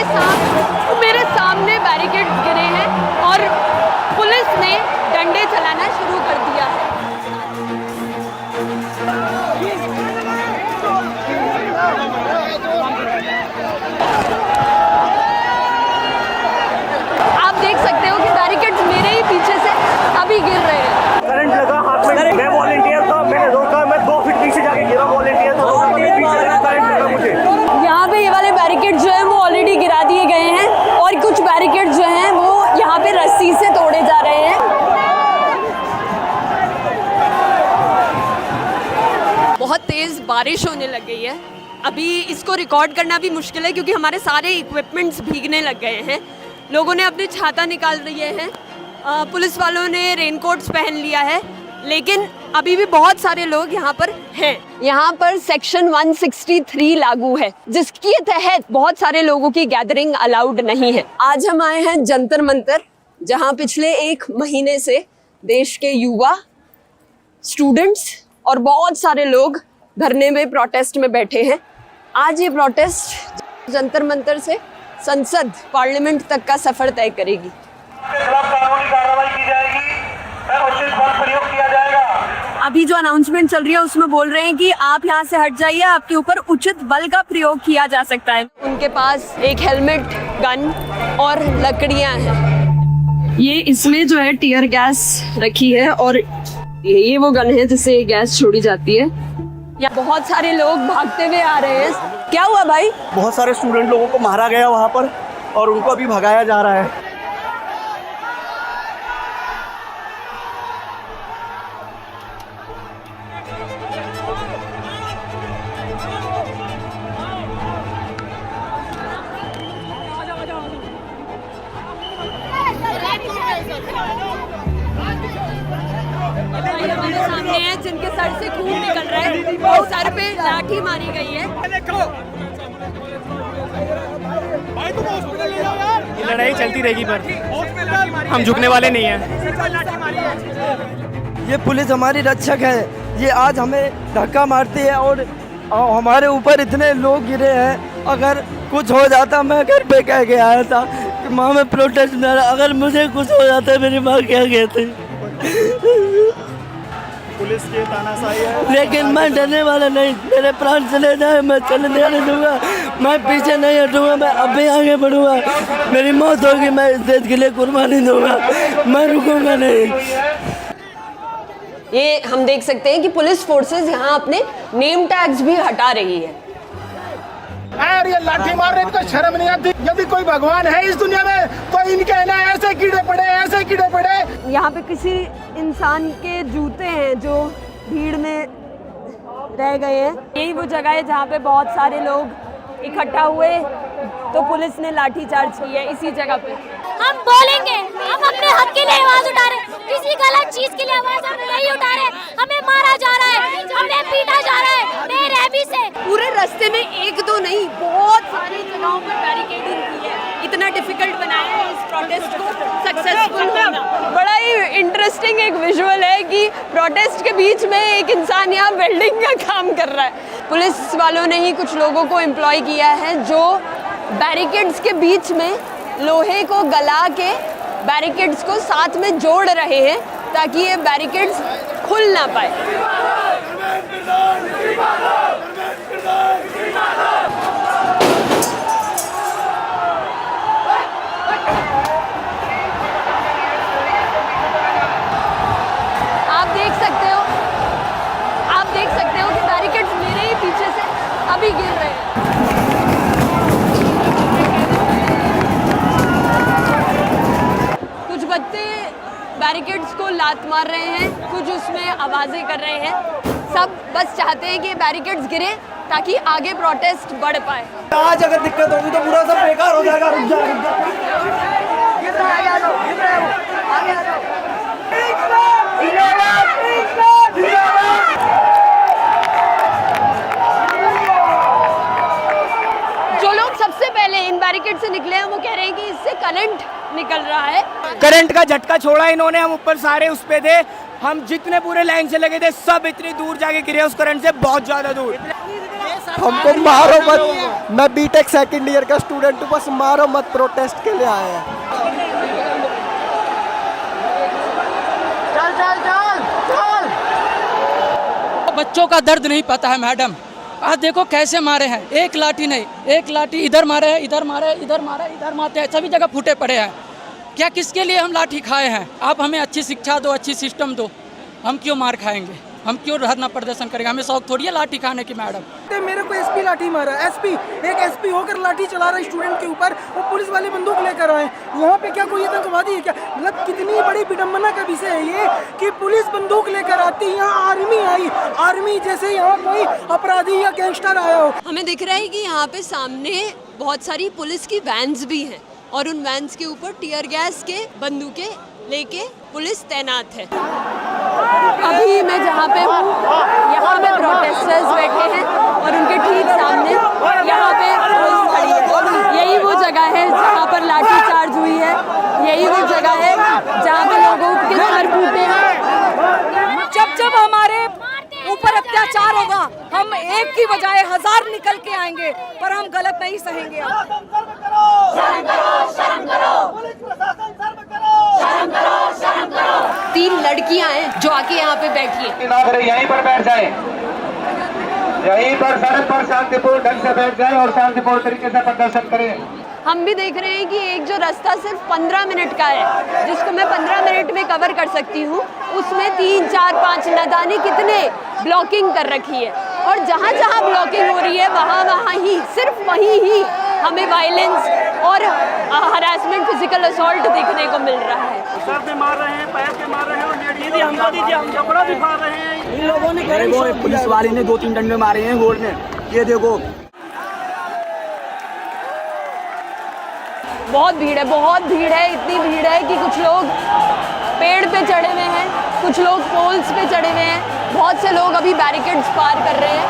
मेरे सामने बैरिकेड्स गिरे हैं और पुलिस ने डंडे चलाना शुरू कर दिया है। आप देख सकते हो कि बैरिकेड्स मेरे ही पीछे से अभी गिर रहे हैं। करंट लगा हाथ में, मैं वॉलंटियर था, मैंने रोका, मैं 2 फीट पीछे जाके गिरा, वॉलंटियर था, 2 फीट पीछे जाके करंट लगा मुझे। यहाँ पे ये वाले बैरिकेड जो हैं वो ऑलरेडी गिरा दिए गए हैं और कुछ बैरिकेड जो हैं वो यहाँ पे रस्सी से तोड़े जा रहे हैं। बहुत तेज बारिश होने लग गई है। अभी इसको रिकॉर्ड करना भी मुश्किल है क्योंकि हमारे सारे इक्विपमेंट्स भीगने लग गए हैं। लोगों ने अपने छाता निकाल लिए हैं, पुलिस वालों ने रेनकोट्स पहन लिया है, लेकिन अभी भी बहुत सारे लोग यहाँ पर हैं। यहाँ पर सेक्शन 163 लागू है, जिसके तहत बहुत सारे लोगों की गैदरिंग अलाउड नहीं है। आज हम आए हैं जंतर मंतर, जहाँ पिछले 1 महीने से देश के युवा, स्टूडेंट्स और बहुत सारे लोग धरने में, प्रोटेस्ट में बैठे हैं। आज ये प्रोटेस्ट जंतर मंतर से संसद, पार्लियामेंट तक का सफर तय करेगी। कानूनी कार्रवाई की जाएगी, उचित बल प्रयोग किया जाएगा। अभी जो अनाउंसमेंट चल रही है उसमें बोल रहे हैं कि आप यहाँ से हट जाइए, आपके ऊपर उचित बल का प्रयोग किया जा सकता है। उनके पास एक हेलमेट, गन और लकड़ियाँ हैं। ये इसमें जो है टीयर गैस रखी है और ये वो गन है जिससे गैस छोड़ी जाती है। यहाँ बहुत सारे लोग भागते हुए आ रहे हैं। क्या हुआ भाई? बहुत सारे स्टूडेंट लोगों को मारा गया वहाँ पर और उनको अभी भगाया जा रहा है। हमारे सामने है जिनके सर से खून निकल रहा है और सर पे लाठी मारी गई है। ये लड़ाई चलती रहेगी, पर हम झुकने वाले नहीं हैं। ये पुलिस हमारी रक्षक है। ये आज हमें धक्का मारती है और हमारे ऊपर इतने लोग गिरे हैं। अगर कुछ हो जाता, मैं घर पे कह के आया था कि माँ मैं प्रोटेस्ट में, अगर मुझे कुछ हो जाता मेरी माँ क्या कहती। पुलिस के तानाशाही है, लेकिन मैं डरने वाला नहीं। मेरे प्राण चले जाए मैं चलने नहीं दूंगा, मैं पीछे नहीं हटूंगा, मैं अभी आगे बढ़ूंगा। मेरी मौत होगी, मैं इस देश के लिए कुर्बानी दूंगा, मैं रुकूंगा नहीं। ये हम देख सकते हैं कि पुलिस फोर्सेस यहाँ अपने नेम टैग्स भी हटा रही है। और ये लाठी मारने को शर्म नहीं आती? यदि कोई भगवान है इस दुनिया में तो इनके ना ऐसे कीड़े पड़े, ऐसे कीड़े पड़े। यहाँ पे किसी इंसान के जूते हैं जो भीड़ में रह गए हैं। यही वो जगह है जहाँ पे बहुत सारे लोग इकट्ठा हुए तो पुलिस ने लाठीचार्ज की है इसी जगह पे। हम बोलेंगे, हम अपने हक के लिए आवाज उठा रहे हैं, किसी गलत चीज के लिए आवाज हम नहीं उठा रहे। हमें मारा जा रहा है, हमें पीटा जा रहा है बेरहमी से। पूरे रास्ते में 1-2 नहीं, बहुत सारी जगहों पर बैरिकेडिंग की है। इतना डिफिकल्ट बनाया है इस प्रोटेस्ट को सक्सेसफुल होना। बड़ा ही इंटरेस्टिंग एक विजुअल है कि प्रोटेस्ट के बीच में एक इंसान यहाँ वेल्डिंग का काम कर रहा है। पुलिस वालों ने ही कुछ लोगों को एम्प्लॉय किया है जो बैरिकेड्स के बीच में लोहे को गला के बैरिकेड्स को साथ में जोड़ रहे हैं ताकि ये बैरिकेड्स खुल ना पाए। आप देख सकते हो कि बैरिकेड्स मेरे ही पीछे से अभी गिर रहे हैं। कुछ बच्चे बैरिकेड्स को लात मार रहे हैं, कुछ उसमें आवाजें कर रहे हैं। सब बस चाहते हैं कि बैरिकेड्स गिरे ताकि आगे प्रोटेस्ट बढ़ पाए। आज अगर दिक्कत होगी तो पूरा सब बेकार हो जाएगा। रुक जा, रुक जो लोग सबसे पहले इन बैरिकेड से निकले हैं वो कह रहे हैं कि इससे करंट निकल रहा है। करंट का झटका छोड़ा इन्होंने, हम ऊपर सारे उस पे थे, हम जितने पूरे लाइन से लगे थे सब इतनी दूर जाके गिरे उस करंट से, बहुत ज्यादा दूर। हमको मारो मत। मैं बीटेक सेकंड ईयर का स्टूडेंट हूँ, बस मारो मत, प्रोटेस्ट के लिए आए हैं। बच्चों का दर्द नहीं पता है मैडम। आज देखो कैसे मारे हैं, एक लाठी नहीं, एक लाठी इधर मारे है, इधर मारे, इधर मारे, इधर मारते हैं, सभी जगह फूटे पड़े हैं। क्या किसके लिए हम लाठी खाए हैं? आप हमें अच्छी शिक्षा दो, अच्छी सिस्टम दो, हम क्यों मार खाएंगे? हम क्यों धरना प्रदर्शन करेंगे? हमें शौक थोड़ी है लाठी खाने की मैडम। मेरे को एसपी लाठी मारा, एक एसपी होकर लाठी चला रहा है स्टूडेंट के ऊपर, वो पुलिस वाले बंदूक लेकर आए। यहाँ पे क्या कोई आतंकवादी है क्या? मतलब कितनी बड़ी विडम्बना का विषय है ये कि पुलिस बंदूक लेकर आती, यहाँ आर्मी आई, आर्मी जैसे यहाँ कोई अपराधी या गैंगस्टर आया हो। हमें दिख रहा है कि यहाँ पे सामने बहुत सारी पुलिस की वैन्स भी हैं और उन वैन्स के ऊपर टीयर गैस के बंदूकें लेके पुलिस तैनात है। अभी मैं जहाँ पे हूँ, यहाँ पे प्रोटेस्टर्स बैठे हैं और उनके ठीक सामने यहाँ पे पुलिस खड़ी है। यही वो जगह है जहाँ पर लाठी चार्ज हुई है, यही वो जगह है जहाँ पे लोगों के सर फूटे हैं। जब हमारे ऊपर अत्याचार होगा, हम एक की बजाय 1000 निकल के आएंगे, पर हम गलत नहीं सहेंगे। तीन लड़कियां हैं जो आके यहाँ पे बैठी हैं। यहीं पर बैठ जाए, यहीं पर सड़क पर शांतिपूर्ण ढंग से बैठ जाए और शांतिपूर्ण तरीके से प्रदर्शन करें। हम भी देख रहे हैं कि एक जो रास्ता सिर्फ 15 मिनट का है, जिसको मैं 15 मिनट में कवर कर सकती हूँ, उसमें 3, 4, 5 न जाने कितने ब्लॉकिंग कर रखी है। और जहाँ जहाँ ब्लॉकिंग हो रही है वहाँ ही, सिर्फ वहीं ही हमें वायलेंस और हरासमेंट, फिजिकल असॉल्ट देखने को मिल रहा है। सर पे मार रहे हैं, पैर पे मार रहे हैं और दीदी हमको दीजिए, हम कपड़ा भी फाड़ रहे हैं। इन लोगों ने पुलिस वाले ने 2-3 डंडे मारे हैं गोड़ में, ये देखो। बहुत भीड़ है, इतनी भीड़ है कि कुछ लोग पेड़ पे चढ़े हुए हैं, कुछ लोग पोल्स पे चढ़े हुए हैं, बहुत से लोग अभी बैरिकेड्स पार कर रहे हैं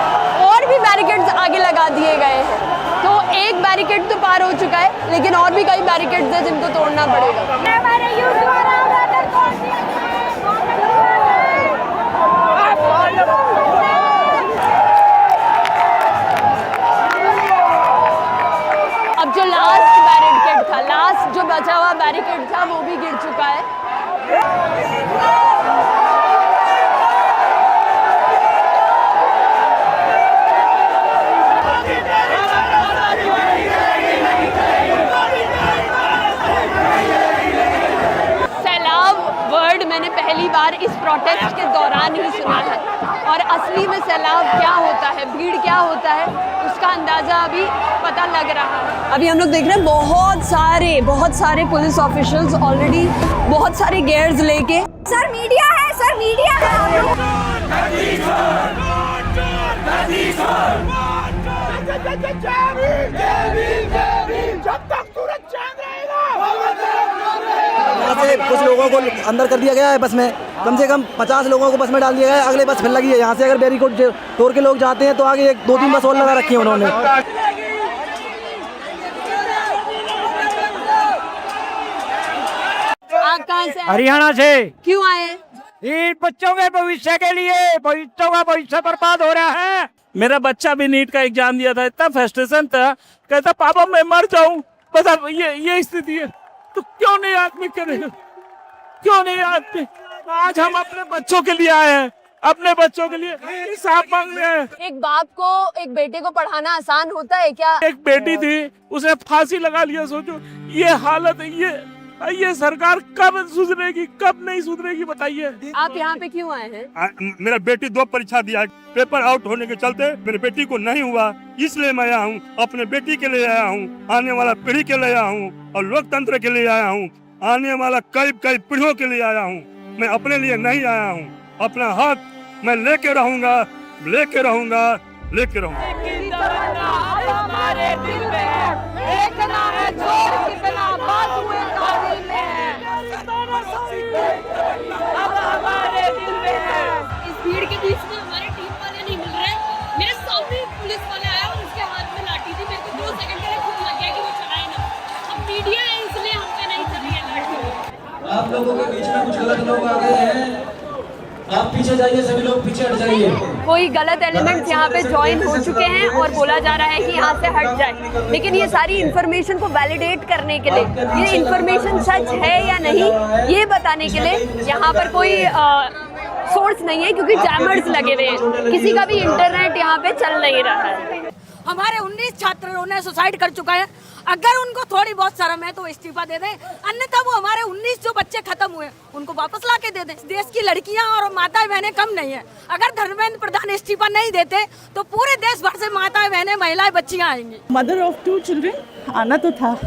और भी बैरिकेड्स आगे लगा दिए गए हैं। तो एक बैरिकेड तो पार हो चुका है, लेकिन और भी कई बैरिकेड्स हैं जिनको तोड़ना पड़ेगा। अब जो लास्ट बैरिकेड था, लास्ट जो बचा हुआ बैरिकेड था, वो भी गिर चुका है। सैलाब वर्ड मैंने पहली बार इस प्रोटेस्ट के दौरान ही सुना है और असली में सैलाब क्या होता है, भीड़ क्या होता है, उसका अंदाजा अभी पता लग रहा है। अभी हम लोग देख रहे हैं बहुत सारे पुलिस ऑफिशियल्स ऑलरेडी बहुत सारे गियर्स लेके। सर मीडिया है, सर मीडिया है। यहाँ से कुछ लोगों को अंदर कर दिया गया है बस में, कम से कम 50 लोगों को बस में डाल दिया गया है। अगले बस फिर लगी है, यहाँ से अगर बैरिकेड तोड़ के लोग जाते हैं तो आगे 2-3 बस और लगा रखी है उन्होंने। आप कहाँ से? हरियाणा से। क्यों आए? इन बच्चों के भविष्य के लिए, बच्चों का भविष्य बर्बाद हो रहा है। मेरा बच्चा भी नीट का एग्जाम दिया था, इतना फ्रस्ट्रेशन था, कहता पापा मैं मर जाऊं, बता ये स्थिति है। तो क्यों नहीं आदमी करेगा, क्यों नहीं आदमी? आज हम अपने बच्चों के लिए आए हैं, अपने बच्चों के लिए इंसाफ मांग रहे हैं। एक बाप को, एक बेटे को पढ़ाना आसान होता है क्या? एक बेटी थी, उसने फांसी लगा लिया। सोचो ये हालत है, ये सरकार कब सुधरेगी, कब नहीं सुधरेगी, बताइए। आप यहाँ पे क्यों आए हैं? मेरा बेटी 2 परीक्षा दिया, पेपर आउट होने के चलते मेरे बेटी को नहीं हुआ, इसलिए मैं आया हूँ। अपने बेटी के लिए आया हूँ, आने वाला पीढ़ी के लिए आया हूँ और लोकतंत्र के लिए आया हूँ, आने वाला कई पीढ़ियों के लिए आया हूँ। मैं अपने लिए नहीं आया हूँ, अपना हक मैं लेके रहूंगा, लेके रहूंगा, लेके रहूंगा। इस भीड़ के बीच में हमारे टीम वाले नहीं मिल रहे। मेरे सामने पुलिस वाला आया और उसके हाथ में लाठी थी। मेरे को 2 सेकंड के लिए खुद लग गया कि वो चलाए ना। हम मीडिया है इसलिए हम पे नहीं चली है लाठी। आप लोगों के बीच में कुछ गलत लोग आ गए हैं आप पीछे जाइए, सभी लोग पीछे हट जाइए। कोई गलत एलिमेंट्स यहाँ पे ज्वाइन हो चुके हैं और बोला जा रहा है कि यहाँ से हट जाए, लेकिन ये सारी इन्फॉर्मेशन को वैलिडेट करने के लिए, ये इन्फॉर्मेशन सच है या नहीं ये बताने के लिए यहाँ पर कोई सोर्स नहीं है, क्योंकि जैमर्स लगे हुए हैं, किसी का भी इंटरनेट यहाँ पे चल नहीं रहा है। हमारे 19 छात्रों ने सुसाइड कर चुका है। अगर उनको थोड़ी बहुत शर्म है तो इस्तीफा दे दें, अन्यथा वो हमारे 19 जो बच्चे खत्म हुए उनको वापस ला के दे दें। देश की लड़कियां और माताएं बहनें कम नहीं है। अगर धर्मेंद्र प्रधान इस्तीफा नहीं देते तो पूरे देश भर से माताएं बहनें महिलाएं बच्चियां आएंगी। मदर ऑफ 2 चिल्ड्रन आना तो था,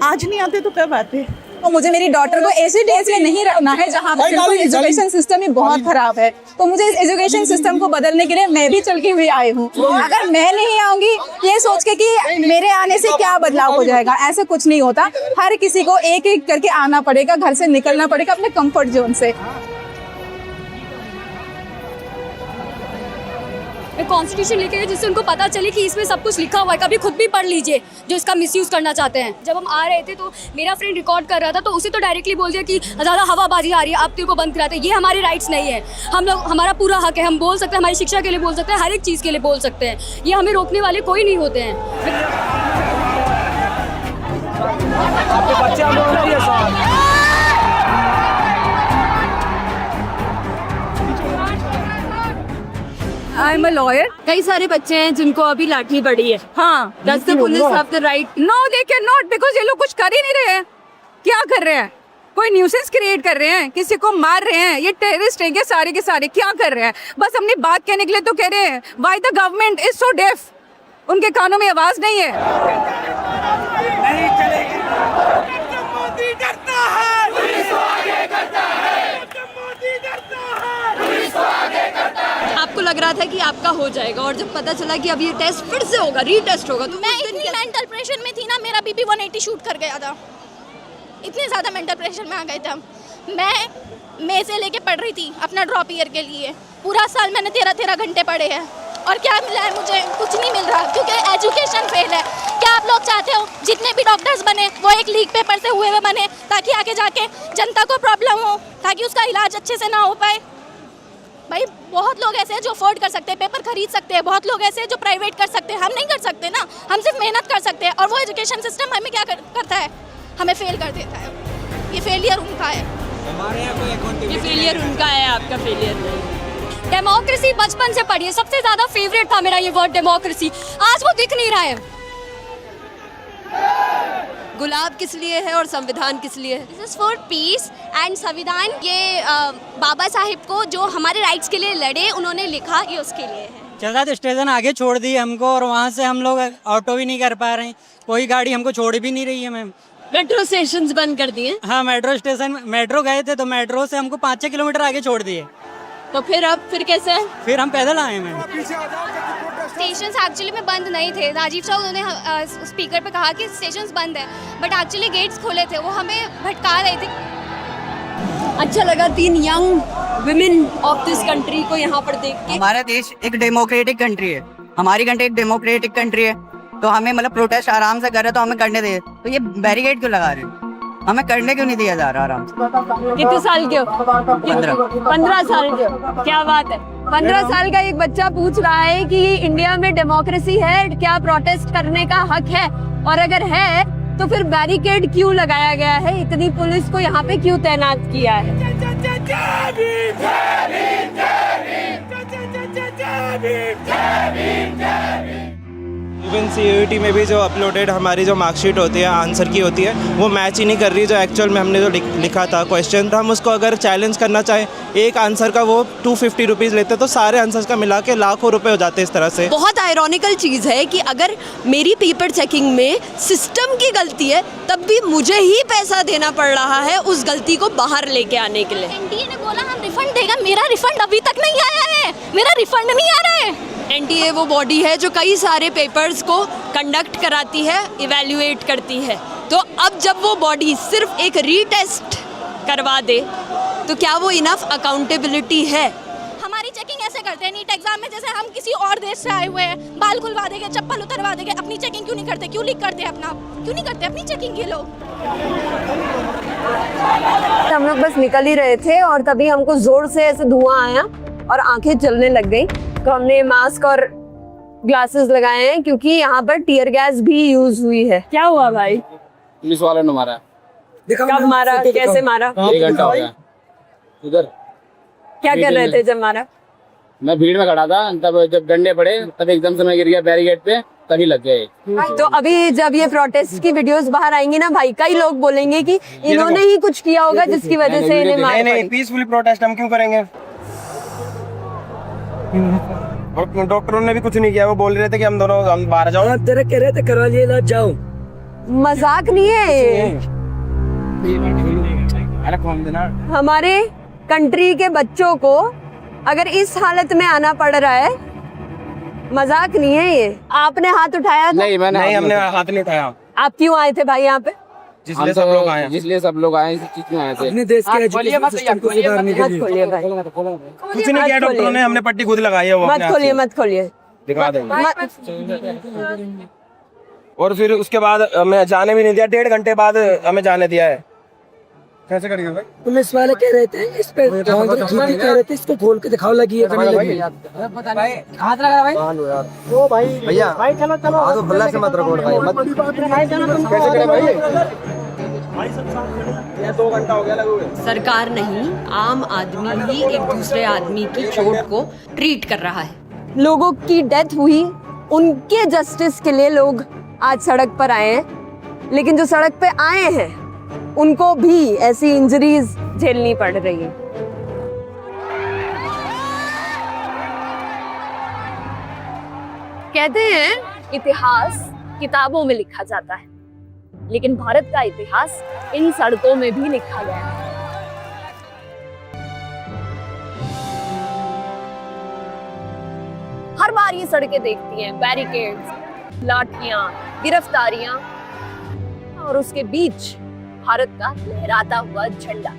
आज नहीं आते तो कब आते। तो मुझे मेरी डॉटर को ऐसे डेज में नहीं रखना है जहाँ पर बिल्कुल एजुकेशन सिस्टम ही बहुत खराब है। तो मुझे इस एजुकेशन सिस्टम को बदलने के लिए मैं भी चल के हुई आई हूँ। अगर मैं नहीं आऊंगी ये सोच के कि मेरे आने से क्या बदलाव हो जाएगा, ऐसे कुछ नहीं होता। हर किसी को एक एक करके आना पड़ेगा, घर से निकलना पड़ेगा अपने कंफर्ट जोन से। कॉन्स्टिट्यूशन लेके जिससे उनको पता चले कि इसमें सब कुछ लिखा हुआ है। कभी खुद भी पढ़ लीजिए जो इसका मिसयूज करना चाहते हैं। जब हम आ रहे थे तो मेरा फ्रेंड रिकॉर्ड कर रहा था तो उसे तो डायरेक्टली बोल दिया कि ज़्यादा हवाबाजी आ रही है, आप तेरे को बंद कराते हैं। ये हमारी राइट्स नहीं है। हम लोग, हमारा पूरा हक है, हम बोल सकते हैं, हमारी शिक्षा के लिए बोल सकते हैं, हर एक चीज़ के लिए बोल सकते हैं। ये हमें रोकने वाले कोई नहीं होते हैं। I am a lawyer. कई सारे बच्चे हैं जिनको अभी लाठी पड़ी है। हाँ, Does the police have the right? No they can not, because ये लोग कुछ कर ही नहीं रहे हैं। क्या कर रहे हैं? कोई न्यूसेंस क्रिएट कर रहे हैं, किसी को मार रहे हैं। ये टेररिस्ट हैं क्या सारे के सारे? क्या कर रहे हैं? बस अपनी बात कहने के लिए तो कह रहे हैं। Why the government is so deaf? उनके कानों में आवाज नहीं है। नहीं चलेगी। मोदी डरता है, पुलिस को आगे करता है। मोदी डरता है, पुलिस को आगे करता है। आपको लग रहा था कि आपका हो जाएगा और जब पता चला कि अब ये टेस्ट फिर से होगा, रीटेस्ट होगा, तो मैं इतनी मेंटल प्रेशर में थी ना, मेरा बीपी 180 शूट कर गया था। इतने ज़्यादा मेंटल प्रेशर में आ गए थे हम। मैं मई से लेके पढ़ रही थी अपना ड्रॉप ईयर के लिए। पूरा साल मैंने 13 घंटे पढ़े हैं और क्या मिला है मुझे? कुछ नहीं मिल रहा, क्योंकि एजुकेशन फेल है। क्या आप लोग चाहते हो जितने भी डॉक्टर्स बने वो एक लीक पेपर से हुए बने, ताकि आगे जाके जनता को प्रॉब्लम हो, ताकि उसका इलाज अच्छे से ना हो पाए? भाई बहुत लोग ऐसे हैं जो अफोर्ड कर सकते हैं, पेपर खरीद सकते हैं। बहुत लोग ऐसे हैं जो प्राइवेट कर सकते हैं। हम नहीं कर सकते ना, हम सिर्फ मेहनत कर सकते हैं। और वो एजुकेशन सिस्टम हमें क्या करता है? हमें फेल कर देता है। ये फेलियर उनका है। ये फेलियर उनका है, आपका फेलियर नहीं। डेमोक्रेसी बचपन से पढ़ी है, सबसे ज़्यादा फेवरेट था मेरा ये वर्ड डेमोक्रेसी। आज वो दिख नहीं रहा है। गुलाब किस लिए है और संविधान किस लिए है? This is for piece and संविधान। ये बाबा साहिब को जो हमारे राइट्स के लिए लड़े, उन्होंने लिखा, ये उसके लिए है। चलता स्टेशन आगे छोड़ दिए हमको और वहाँ से हम लोग ऑटो भी नहीं कर पा रहे हैं। कोई गाड़ी हमको छोड़ भी नहीं रही है मैम। मेट्रो स्टेशंस बंद कर दिए? हाँ, मेट्रो स्टेशन, मेट्रो गए थे तो मेट्रो से हमको 5-6 किलोमीटर आगे छोड़ दिए। तो फिर अब फिर कैसे है? फिर हम पैदल आए मैम। स्टेशंस एक्चुअली में बंद नहीं थे। राजीव साहब उन्होंने स्पीकर पे कहा कि स्टेशंस बंद है, बट एक्चुअली गेट्स खुले थे। वो हमें भटका रहे थे। अच्छा लगा 3 young women of this country को यहाँ पर देख के। हमारा देश एक डेमोक्रेटिक कंट्री है, हमारी कंट्री एक डेमोक्रेटिक कंट्री है, तो हमें मतलब प्रोटेस्ट आराम से कर रहे तो हमें करने दे। तो ये बैरिकेड क्यों लगा रहे हैं? हमें करने क्यों नहीं दिया जा रहा आराम से? कितने साल के हो? 15 साल के हो? क्या बात है। 15 साल का एक बच्चा पूछ रहा है कि इंडिया में डेमोक्रेसी है, क्या प्रोटेस्ट करने का हक है? और अगर है तो फिर बैरिकेड क्यों लगाया गया है? इतनी पुलिस को यहाँ पे क्यों तैनात किया है? इवन CUET में भी जो अपलोडेड हमारी जो मार्कशीट होती है आंसर की होती है, वो मैच ही नहीं कर रही जो एक्चुअल में हमने जो लिखा था क्वेश्चन। हम उसको अगर चैलेंज करना चाहें, एक आंसर का वो 250 रुपीज़ लेते, तो सारे आंसर्स का मिला के लाखों रुपए हो जाते इस तरह से। बहुत आयरॉनिकल चीज़ है कि अगर मेरी पेपर चेकिंग में सिस्टम की गलती है, तब भी मुझे ही पैसा देना पड़ रहा है उस गलती को बाहर लेके आने के लिए। एनटीए ने बोला हम रिफंड देगा, मेरा रिफंड अभी तक नहीं आया है। मेरा रिफंड नहीं आ रहा है। एनटीए वो बॉडी है जो कई सारे पेपर्स को कंडक्ट कराती है, इवैल्यूएट करती है। तो अब जब वो बॉडी सिर्फ एक रीटेस्ट करवा दे, तो क्या वो इनफ अकाउंटेबिलिटी है? हमारी चेकिंग ऐसे करते? नीट एग्जाम में जैसे हम किसी और देश से आए हुए हैं, बाल खुलवा देंगे, चप्पल उतरवा देंगे, अपनी चेकिंग क्यों नहीं करते? क्यों लीक करते अपना? क्यों नहीं करते अपनी चेकिंग ये लोग? हम लोग बस निकल ही रहे थे और तभी हमको जोर से ऐसे धुआं आया और आंखें चलने लग गई, तो हमने मास्क और ग्लासेस लगाए हैं क्योंकि यहाँ पर टीयर गैस भी यूज हुई है। क्या हुआ भाई? पुलिस वाले ने मारा। कब मारा, कैसे मारा? 1 घंटा हो गया। उधर क्या कर रहे थे जब मारा? मैं भीड़ में खड़ा था, तब जब डंडे पड़े तब एकदम से मैं गिर गया बैरिकेड पे, तभी लग गए। तो अभी जब ये प्रोटेस्ट की वीडियोस बाहर आएंगी ना भाई, कई लोग बोलेंगे कि इन्होंने ही कुछ किया होगा जिसकी वजह से इन्हें मार पड़ी। पीसफुली प्रोटेस्ट हम क्यों करेंगे? डॉक्टरों ने भी कुछ नहीं किया, वो बोल रहे थे कि हम बाहर जाओ, तेरे कह रहे थे करा लिए ना जाओ। मजाक नहीं है ये। हमारे कंट्री के बच्चों को अगर इस हालत में आना पड़ रहा है, मजाक नहीं है ये। आपने हाथ उठाया था? नहीं, हमने हाथ नहीं उठाया। आप क्यों आए थे भाई यहाँ पे? जिसलिए सब लोग आए, इस चीज में आए थे। अपने देश के एजुकेशन सिस्टम को सुधारने के लिए। खोलिए भाई, कुछ नहीं किया डॉक्टरों ने, हमने पट्टी खुद लगाई है। वो मत खोलिए, मत खोलिए, दिखा देंगे। और फिर उसके बाद हमें जाने भी नहीं दिया, 1.5 घंटे बाद हमें जाने दिया है। कैसे करेंगे भाई? पुलिस वाले कह रहे थे इस पे कह रहे थे इसको खोल के दिखाओ, लगी है हाथ लगा भाई। ओ भाई भैया भाई चलो चलो बल्ला से मत रखो भाई, मत कैसे करें भाई? 2 घंटा हो गया लगे हुए। सरकार नहीं, आम आदमी ही एक दूसरे आदमी की चोट को ट्रीट कर रहा है। लोगों की डेथ हुई, उनके जस्टिस के लिए लोग आज सड़क पर आए हैं, लेकिन जो सड़क पे आए हैं उनको भी ऐसी इंजरीज झेलनी पड़ रही है। कहते हैं इतिहास किताबों में लिखा जाता है, लेकिन भारत का इतिहास इन सड़कों में भी लिखा गया है। हर बार ये सड़कें देखती हैं बैरिकेड्स, लाठियां, गिरफ्तारियां और उसके बीच भारत का लहराता हुआ झंडा।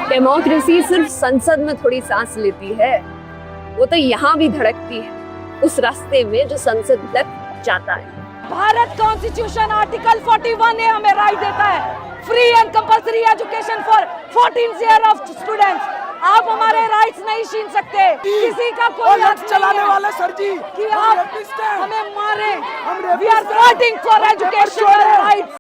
डेमोक्रेसी सिर्फ संसद में थोड़ी सांस लेती है, वो तो यहाँ भी धड़कती है उस रास्ते में जो संसद तक जाता है। भारत कॉन्स्टिट्यूशन आर्टिकल 41 हमें राइट देता है free and compulsory education for 14 year of students. आप हमारे राइट्स नहीं छीन सकते, किसी का कोई हक चलाने वाले सर जी कि आप हमें मारे। We are fighting for education rights.